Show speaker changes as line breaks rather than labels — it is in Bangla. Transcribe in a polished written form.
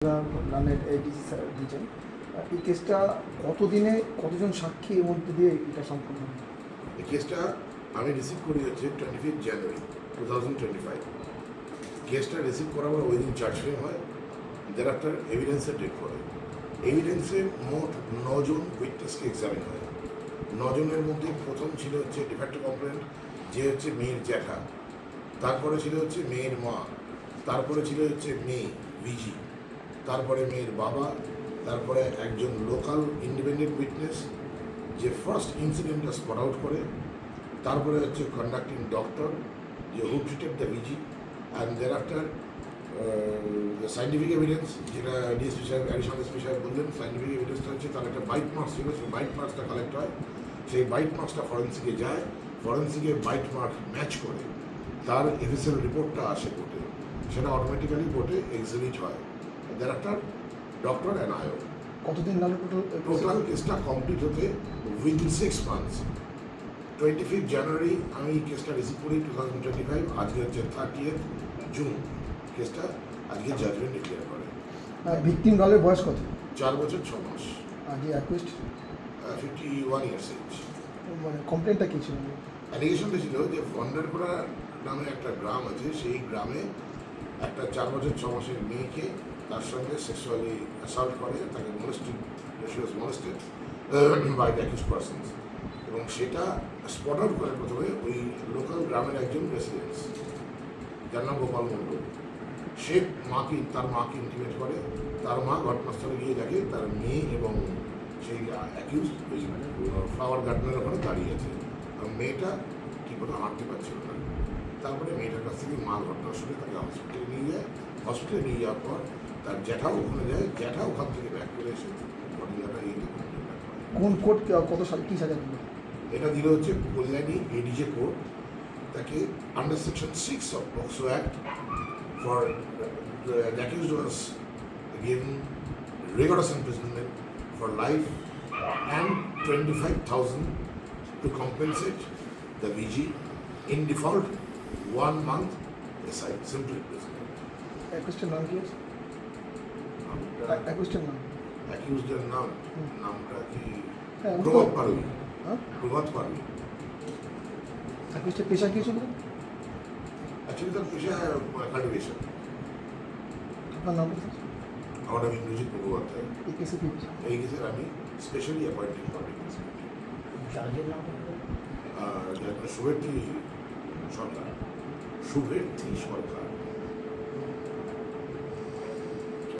নামের ডিসি স্যার দিয়েছেন। এই কেসটা কতদিনে কতজন সাক্ষী এর মধ্যে দিয়ে এটা সম্পূর্ণ হয়?
এই কেসটা আমি রিসিভ করি হচ্ছে 25 জানুয়ারি 2025। কেসটা রিসিভ করার পর ওই দিন চার্জ ফ্রেম হয়, thereafter এভিডেন্সের ডেট পড়ে। এভিডেন্সে মোট 9 জন উইটনেসকে এক্সামিন হয়। 9 জনের মধ্যে প্রথম ছিল হচ্ছে ডিফ্যাক্টো কমপ্লেন্ট, যে হচ্ছে মেয়ের জ্যাঠা, তারপরে ছিল হচ্ছে মেয়ের মা, তারপরে ছিল হচ্ছে মেয়ে ভিজি, তারপরে মেয়ের বাবা, তারপরে একজন লোকাল ইন্ডিপেন্ডেন্ট উইটনেস যে ফার্স্ট ইনসিডেন্টটা স্পট আউট করে, তারপরে হচ্ছে কন্ডাক্টিং ডক্টর যে who treated the VG, and thereafter scientific evidence, যেটা ডিএসপি সাহেব অ্যাডিশনাল এসপি সাহেব বললেন। সাইন্টিফিক এভিডেন্সটা হচ্ছে তার একটা বাইট মার্কস ছিল, সেই বাইট মার্কসটা কালেক্ট হয়, সেই বাইট মার্কসটা ফরেন্সিকে যায়, ফরেন্সিকে বাইট মার্ক ম্যাচ করে তার এফএসএল রিপোর্টটা আসে কোর্টে, সেটা অটোমেটিক্যালি কোর্টে এক্সিবিট হয়। দেয়ার আফটার ডক্টর অ্যান্ড আয়ো।
কতদিন লাগলো
টোটাল কেসটা কমপ্লিট হতে উইদিন 6 মান্থস। 25 জানুয়ারি আমি কেসটা রিসিভ করি 2025, আজকে হচ্ছে 30th জুন কেসটা আজকে জাজমেন্ট ডিক্লেয়ার করে।
ভিকটিম গার্লের বয়স কত?
4 বছর 6 মাস,
আর যে অ্যাকুইস্ট
51 ইয়ার্স এজ।
মানে কমপ্লেনটা কী ছিল?
অ্যালিগেশনটা ছিল যে ভন্ডারপাড়া নামে একটা গ্রাম আছে, সেই গ্রামে একটা 4 বছর 6 মাসের মেয়েকে তার সঙ্গে সেক্সুয়ালি অ্যাসাল্ট করে, তাকে molested by the accused persons, এবং সেটা স্পট আউট করে প্রথমে ওই লোকাল গ্রামের একজন রেসিডেন্স, যার নাম গোপাল মণ্ডল। সে তার মাকে ইন্টিমেট করে, তার মা ঘটনাস্থলে গিয়ে দেখে তার মেয়ে এবং সেই অ্যাকিউজ ওই ফ্লাওয়ার গার্ডেনের ওখানে দাঁড়িয়ে আছে, এবং মেয়েটা ঠিকমতো হাঁটতে পারছিল না। তারপরে মেয়েটার কাছ থেকে মা ঘটনা শুনে তাকে হসপিটালে নিয়ে যায়। হসপিটালে নিয়ে যাওয়ার পর তার জ্যাঠাও ওখানে যায়, জ্যাঠা ওখান থেকে ব্যাক করে এসে ঘটনাটা এই
কোন কোর্ট কত সাল কী সাজা দিল?
এটা দিল হচ্ছে কল্যাণী এডিজে কোর্ট, তাকে under section 6 of POCSO act for the accused was given rigorous imprisonment for life and 25,000 to compensate the VG. In default, 1 month aside, simple imprisonment.
অ্যাকুইস্টের নাম কি আছে? অ্যাকুইস্টের নাম?
অ্যাকিউজদের নামটা কি?
হ্যাঁ,
প্রভাত পারবি।
হ্যাঁ,
প্রভাত পারবি।
অ্যাকুইস্টের পেশা কী ছিল?
অ্যাকচুয়ালি তার পেশা কাল্টিভেশন।
আপনার নাম?
আমার নাম ইন্দ্রজিৎ মুখোপাধ্যায়।
এই কেসে কী?
এই কেসের আমি স্পেশালি অ্যাপয়েন্টেড পাবলিক প্রসিকিউটর।
চার্জের নাম?
শুভেচ্ছি সরকার। শুভেচ্ছি সরকার।